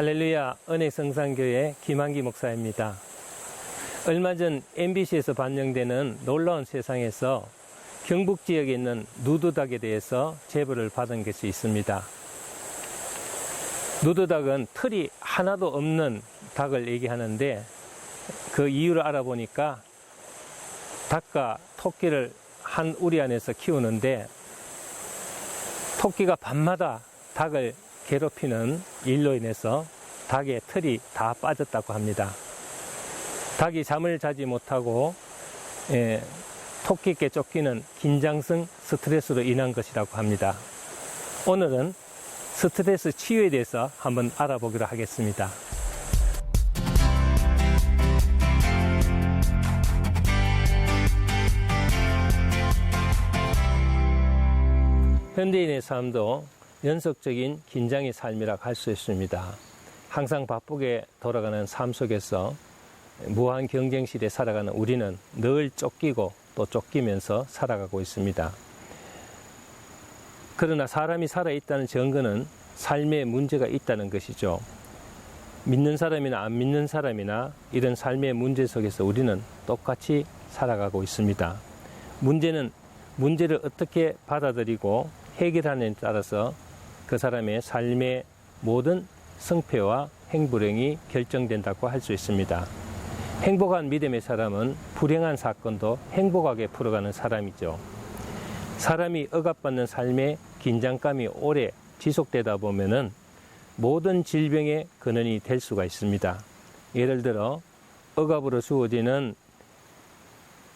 할렐루야 은혜성산교회 김한기 목사입니다. 얼마 전 MBC에서 반영되는 놀라운 세상에서 경북 지역에 있는 누드닭에 대해서 제보를 받은 것이 있습니다. 누드닭은 털이 하나도 없는 닭을 얘기하는데 그 이유를 알아보니까 닭과 토끼를 한 우리 안에서 키우는데 토끼가 밤마다 닭을 괴롭히는 일로 인해서 닭의 털이 다 빠졌다고 합니다. 닭이 잠을 자지 못하고 토끼께 쫓기는 긴장성 스트레스로 인한 것이라고 합니다. 오늘은 스트레스 치유에 대해서 한번 알아보기로 하겠습니다. 현대인의 삶도 연속적인 긴장의 삶이라고 할 수 있습니다. 항상 바쁘게 돌아가는 삶 속에서 무한 경쟁실에 살아가는 우리는 늘 쫓기고 또 쫓기면서 살아가고 있습니다. 그러나 사람이 살아있다는 증거는 삶에 문제가 있다는 것이죠. 믿는 사람이나 안 믿는 사람이나 이런 삶의 문제 속에서 우리는 똑같이 살아가고 있습니다. 문제는 문제를 어떻게 받아들이고 해결하느냐에 따라서 그 사람의 삶의 모든 성패와 행불행이 결정된다고 할 수 있습니다. 행복한 믿음의 사람은 불행한 사건도 행복하게 풀어가는 사람이죠. 사람이 억압받는 삶의 긴장감이 오래 지속되다 보면은 모든 질병의 근원이 될 수가 있습니다. 예를 들어 억압으로 주어지는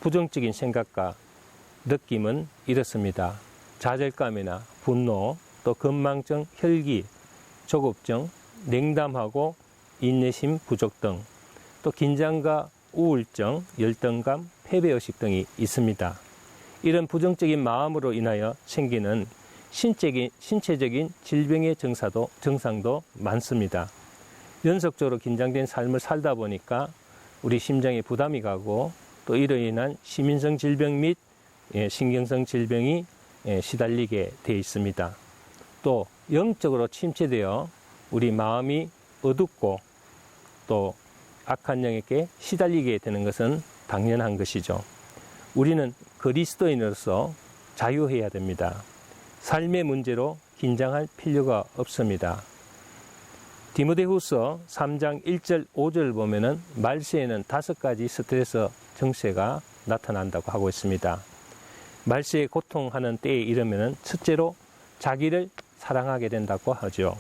부정적인 생각과 느낌은 이렇습니다. 좌절감이나 분노, 또 건망증, 혈기, 조급증, 냉담하고 인내심 부족 등, 또 긴장과 우울증, 열등감, 패배의식 등이 있습니다. 이런 부정적인 마음으로 인하여 생기는 신체적인 질병의 증상도 많습니다. 연속적으로 긴장된 삶을 살다 보니까 우리 심장에 부담이 가고 또 이로 인한 시민성 질병 및 신경성 질병이 시달리게 되어 있습니다. 또 영적으로 침체되어 우리 마음이 어둡고 또 악한 영에게 시달리게 되는 것은 당연한 것이죠. 우리는 그리스도인으로서 자유해야 됩니다. 삶의 문제로 긴장할 필요가 없습니다. 디모데후서 3장 1절 5절을 보면은 말세에는 5가지 스트레스 증세가 나타난다고 하고 있습니다. 말세에 고통하는 때에 이르면은 첫째로 자기를 사랑하게 된다고 하죠.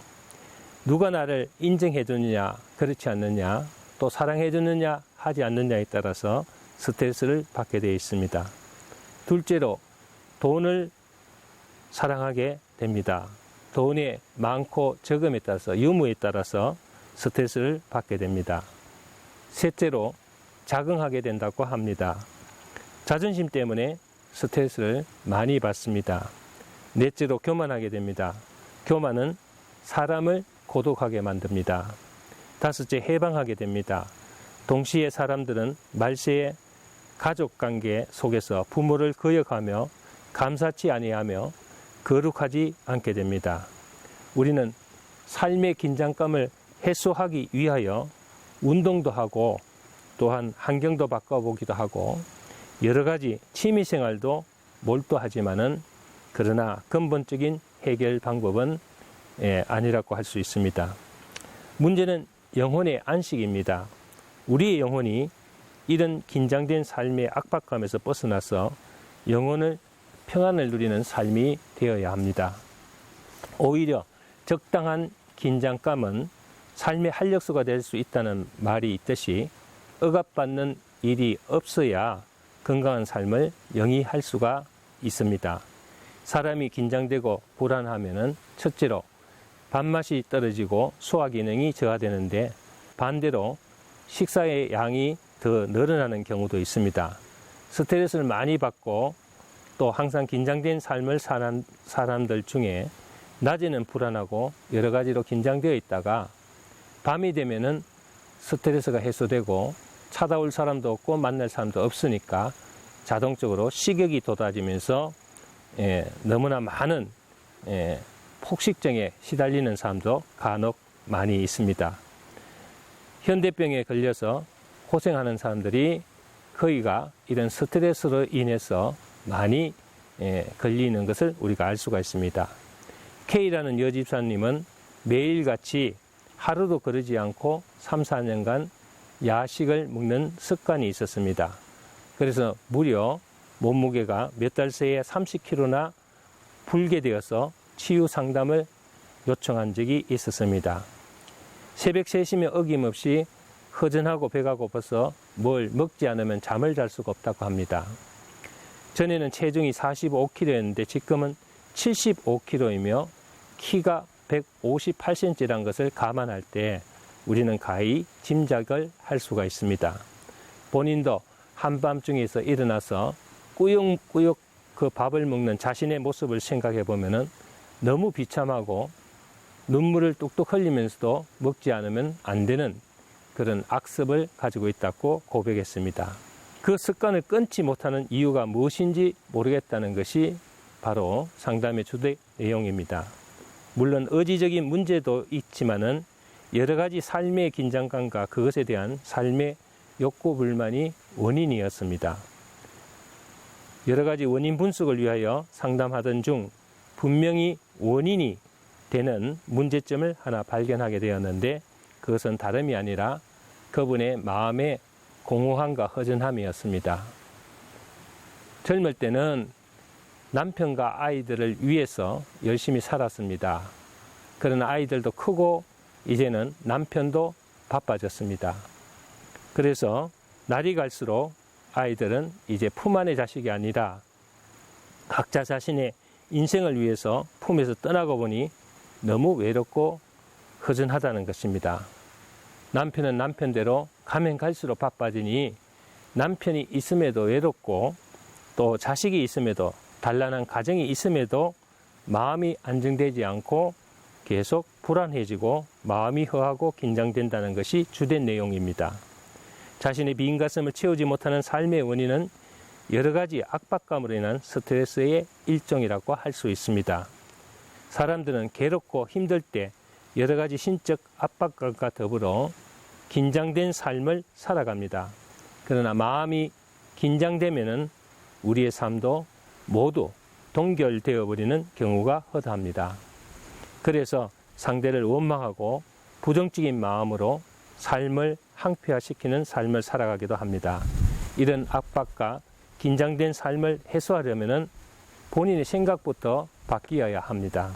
누가 나를 인정해 주느냐 그렇지 않느냐 또 사랑해 주느냐 하지 않느냐에 따라서 스트레스를 받게 되어 있습니다. 둘째로 돈을 사랑하게 됩니다. 돈의 많고 적음에 따라서 유무에 따라서 스트레스를 받게 됩니다. 셋째로 자긍하게 된다고 합니다. 자존심 때문에 스트레스를 많이 받습니다. 넷째로 교만하게 됩니다. 교만은 사람을 고독하게 만듭니다. 다섯째 해방하게 됩니다. 동시에 사람들은 말세의 가족관계 속에서 부모를 거역하며 감사치 아니하며 거룩하지 않게 됩니다. 우리는 삶의 긴장감을 해소하기 위하여 운동도 하고 또한 환경도 바꿔보기도 하고 여러 가지 취미생활도 몰두하지만은 그러나 근본적인 해결 방법은 아니라고 할 수 있습니다. 문제는 영혼의 안식입니다. 우리의 영혼이 이런 긴장된 삶의 압박감에서 벗어나서 영혼을 평안을 누리는 삶이 되어야 합니다. 오히려 적당한 긴장감은 삶의 활력소가 될 수 있다는 말이 있듯이 억압받는 일이 없어야 건강한 삶을 영위할 수가 있습니다. 사람이 긴장되고 불안하면은 첫째로 밥맛이 떨어지고 소화 기능이 저하되는데 반대로 식사의 양이 더 늘어나는 경우도 있습니다. 스트레스를 많이 받고 또 항상 긴장된 삶을 사는 사람들 중에 낮에는 불안하고 여러 가지로 긴장되어 있다가 밤이 되면은 스트레스가 해소되고 찾아올 사람도 없고 만날 사람도 없으니까 자동적으로 식욕이 돋아지면서 너무나 많은 폭식증에 시달리는 사람도 간혹 많이 있습니다. 현대병에 걸려서 고생하는 사람들이 거의가 이런 스트레스로 인해서 많이 걸리는 것을 우리가 알 수가 있습니다. K라는 여집사님은 매일같이 하루도 거르지 않고 3, 4년간 야식을 먹는 습관이 있었습니다. 그래서 무려 몸무게가 몇 달 새에 30kg나 불게 되어서 치유 상담을 요청한 적이 있었습니다. 새벽 3시면 어김없이 허전하고 배가 고파서 뭘 먹지 않으면 잠을 잘 수가 없다고 합니다. 전에는 체중이 45kg였는데 지금은 75kg이며 키가 158cm란 것을 감안할 때 우리는 가히 짐작을 할 수가 있습니다. 본인도 한밤중에서 일어나서 꾸역꾸역 그 밥을 먹는 자신의 모습을 생각해 보면은 너무 비참하고 눈물을 뚝뚝 흘리면서도 먹지 않으면 안 되는 그런 악습을 가지고 있다고 고백했습니다. 그 습관을 끊지 못하는 이유가 무엇인지 모르겠다는 것이 바로 상담의 주된 내용입니다. 물론 의지적인 문제도 있지만은 여러 가지 삶의 긴장감과 그것에 대한 삶의 욕구 불만이 원인이었습니다. 여러 가지 원인 분석을 위하여 상담하던 중 분명히 원인이 되는 문제점을 하나 발견하게 되었는데 그것은 다름이 아니라 그분의 마음의 공허함과 허전함이었습니다. 젊을 때는 남편과 아이들을 위해서 열심히 살았습니다. 그러나 아이들도 크고 이제는 남편도 바빠졌습니다. 그래서 날이 갈수록 아이들은 이제 품 안의 자식이 아니라 각자 자신의 인생을 위해서 품에서 떠나고 보니 너무 외롭고 허전하다는 것입니다. 남편은 남편대로 가면 갈수록 바빠지니 남편이 있음에도 외롭고 또 자식이 있음에도 단란한 가정이 있음에도 마음이 안정되지 않고 계속 불안해지고 마음이 허하고 긴장된다는 것이 주된 내용입니다. 자신의 빈 가슴을 채우지 못하는 삶의 원인은 여러 가지 압박감으로 인한 스트레스의 일종이라고 할 수 있습니다. 사람들은 괴롭고 힘들 때 여러 가지 신적 압박감과 더불어 긴장된 삶을 살아갑니다. 그러나 마음이 긴장되면은 우리의 삶도 모두 동결되어 버리는 경우가 허다합니다. 그래서 상대를 원망하고 부정적인 마음으로 삶을 항폐화시키는 삶을 살아가기도 합니다. 이런 압박과 긴장된 삶을 해소하려면 본인의 생각부터 바뀌어야 합니다.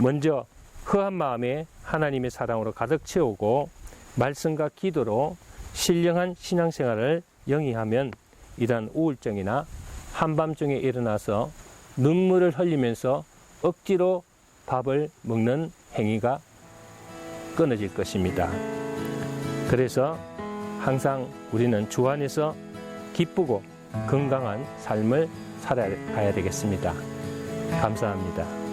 먼저 허한 마음에 하나님의 사랑으로 가득 채우고 말씀과 기도로 신령한 신앙생활을 영위하면 이러한 우울증이나 한밤중에 일어나서 눈물을 흘리면서 억지로 밥을 먹는 행위가 끊어질 것입니다. 그래서 항상 우리는 주 안에서 기쁘고 건강한 삶을 살아가야 되겠습니다. 감사합니다.